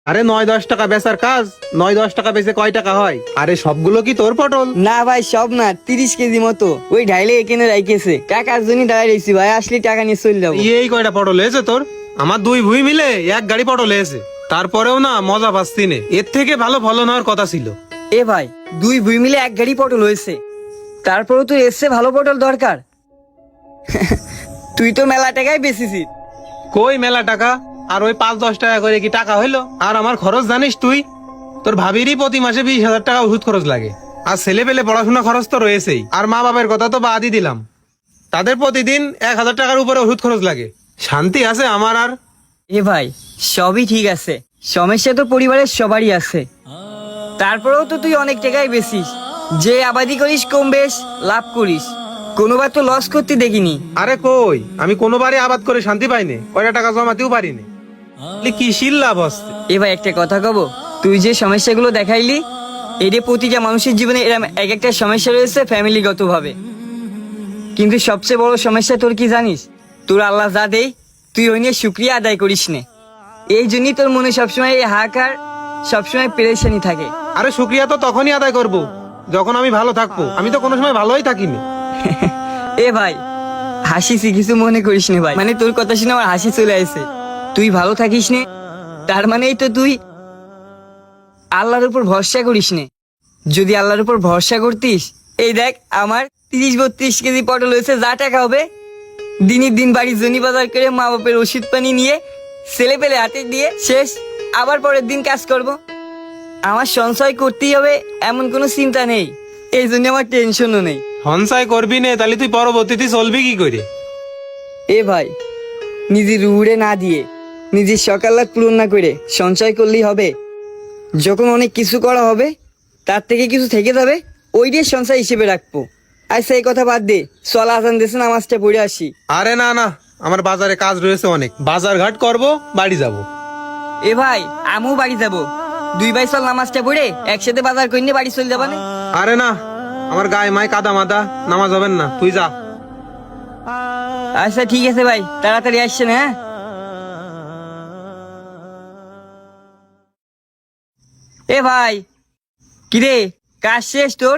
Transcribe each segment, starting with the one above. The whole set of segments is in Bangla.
আরে 9-10 টাকা বেচার কাজ, 9-10 টাকা বেচে কয় টাকা হয়? আরে সবগুলো কি তোর পটল? না ভাই, সব না, 30 কেজি মতো ওই ঢাইলে এখানে রাইখেছে। টাকার জন্য দাঁড়াই রয়েছি ভাই, আসলে টাকা নিয়ে চলে যাবো। এই কয়টা পটল হয়েছে তোর? আমার 2 ভুঁই মিলে 1 গাড়ি পটল হয়েছে। তারপরেও না মজা পাচ্ছি নে। এর থেকে ভালো ফলন হওয়ার কথা ছিল। এ ভাই, 2 ভুঁই মিলে 1 গাড়ি পটল হয়েছে, তারপরেও তো এসছে ভালো পটল দরকার। তুই তো মেলা টাকায় বেশিছিস। কই মেলা টাকা? আর ওই 5-10 টাকা করে কি টাকা হইলো? আর আমার খরচ জানিস তুই? তোর ভাবিরই প্রতি মাসে 20,000 টাকা ওষুধ খরচ লাগে। আর ছেলে পেলে পড়াশোনা খরচ তো রয়েছেই। আর মা বাবার কথা তো বাদই দিলাম, তাদের প্রতিদিন 1,000 টাকার উপরে ওষুধ খরচ লাগে। শান্তি আছে আমার আর? এ ভাই, সবই ঠিক আছে, সমস্যা তো পরিবারের সবারই আছে। তারপরেও তো তুই অনেক টাকাই বেশিস, যে আবাদি করিস কম বেশ লাভ করিস, কোনোবার তো লস করতে দেখিনি। আরে কই, আমি কোনোবারই আবাদ করে শান্তি পাইনি, কয়টা টাকা জমাতেও পারিনি। কি শিল লাভ হচ্ছে? এ ভাই, একটা কথা কব, তুই যে সমস্যাগুলো দেখাইলি, এদের প্রতিটা মানুষের জীবনে এরকম এক একটা সমস্যা রয়েছে ফ্যামিলিগত ভাবে। কিন্তু সবচেয়ে বড় সমস্যা তোর কি জানিস? তোর আল্লাহ যা দেয় তুই ওই নিয়ে শুক্রিয়া আদায় করিস নে। এই জন্যই তোর মনে সবসময় এই হাহাকার, সবসময় পেরেশানি থাকে। আরে শুক্রিয়া তো তখনই আদায় করব যখন আমি ভালো থাকবো। আমি তো কোনো সময় ভালোই থাকিনি। এ ভাই, হাসিছি, কিছু মনে করিস নে ভাই, মানে তোর কথা শুনে আমার হাসি চলে আসে। তুই ভালো থাকিস নে, তার মানেই তো তুই আল্লাহর উপর ভরসা করিস নে। যদি আল্লাহর উপর ভরসা করতিস, এই দেখ আমার 30-32 কেজি পটল হয়েছে, যা টাকা হবে দিনের দিন বাড়ির জনি বাজার করে মা বাপের ওষুধ পানি নিয়ে ছেলে পেলে হাতে দিয়ে শেষ, আবার পরের দিন কাজ করব। আমার সঞ্চয় করতেই হবে এমন কোনো চিন্তা নেই, এই জন্য আমার টেনশনও নেই। সঞ্চয় করবি নে, তাহলে তুই পরবর্তীতে চলবি কি করে? এ ভাই, নিজের উড়ে না দিয়ে, নিজের সকালাত পূরণ না করে সঞ্চয় করলেই হবে? যখন অনেক কিছু করা হবে, তার থেকে কিছু থেকে যাবে, ওই দিয়ে সঞ্চয় হিসেবে রাখবো। আচ্ছা, এই কথা বাদ দে, চল আজান দেশে নামাজটা পড়ে আসি। আরে না না, আমার বাজারে কাজ রয়েছে অনেক, বাজার ঘাট করব, বাড়ি যাব। এ ভাই, আমিও বাড়ি যাব, 2 ভাই চল নামাজটা পড়ে একসাথে বাজার করে বাড়ি চলে যাবা না? আরে না, আমার গায়ে মায় কাদা মাদা, নামাজ হবেন না, তুই যা। আচ্ছা ঠিক আছে ভাই, তাড়াতাড়ি আসছেন, হ্যাঁ? এ ভাই, কিরে, কাজ শেষ তোর?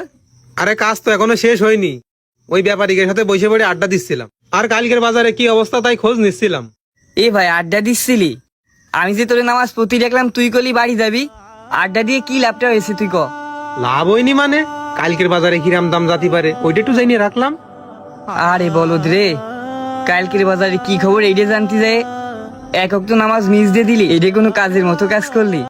আরে কাজ তো এখনো শেষ হয়নি, ওই ব্যাপারীদের সাথে বসে পড়ে আড্ডা দিচ্ছিলাম। আর কালকের বাজারে কি অবস্থা তাই খোঁজ নিচ্ছিলাম। এ ভাই, আড্ডা দিচ্ছিলি? আমি যে তোরে নামাজ পড়তে দেখলাম, তুই কলি বাড়ি যাবি, আড্ডা দিয়ে কি লাভটা হয়েছে তুই ক? লাভ হয়নি মানে? কালকের বাজারে কিরাম দাম জাতি পারে ওইটা একটু জানিয়ে রাখলাম। আরে বলদ রে, কালকের বাজারে কি খবর এইটা জানতে যায়, একক তো নামাজ মিস দিয়ে দিলি, এটা কোনো কাজের মতো কাজ করলি?